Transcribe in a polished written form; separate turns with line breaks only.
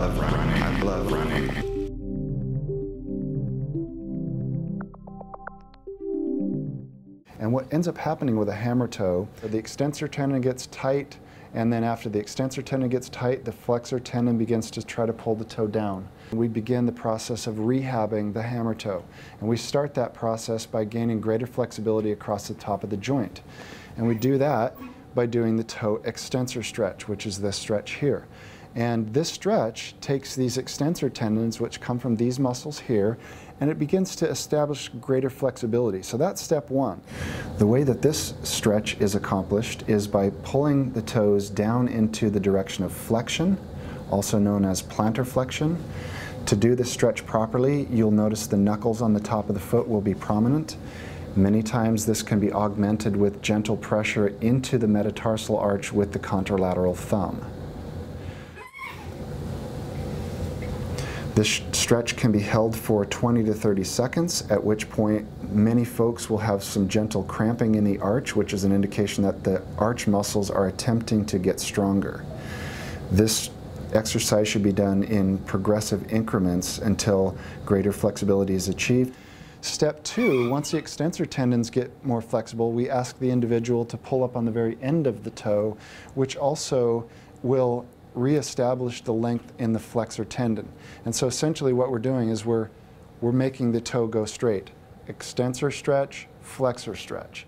love running. I love running.
And what ends up happening with a hammertoe, the extensor tendon gets tight, and then after the extensor tendon gets tight, the flexor tendon begins to try to pull the toe down. We begin the process of rehabbing the hammertoe, and we start that process by gaining greater flexibility across the top of the joint. And we do that by doing the toe extensor stretch, which is this stretch here. And this stretch takes these extensor tendons, which come from these muscles here, and it begins to establish greater flexibility. So that's step one. The way that this stretch is accomplished is by pulling the toes down into the direction of flexion, also known as plantar flexion. To do this stretch properly, you'll notice the knuckles on the top of the foot will be prominent. Many times this can be augmented with gentle pressure into the metatarsal arch with the contralateral thumb. This stretch can be held for 20 to 30 seconds, at which point many folks will have some gentle cramping in the arch, which is an indication that the arch muscles are attempting to get stronger. This exercise should be done in progressive increments until greater flexibility is achieved. Step two, once the extensor tendons get more flexible, we ask the individual to pull up on the very end of the toe, which also will reestablish the length in the flexor tendon. And so essentially what we're doing is we're making the toe go straight. Extensor stretch, flexor stretch.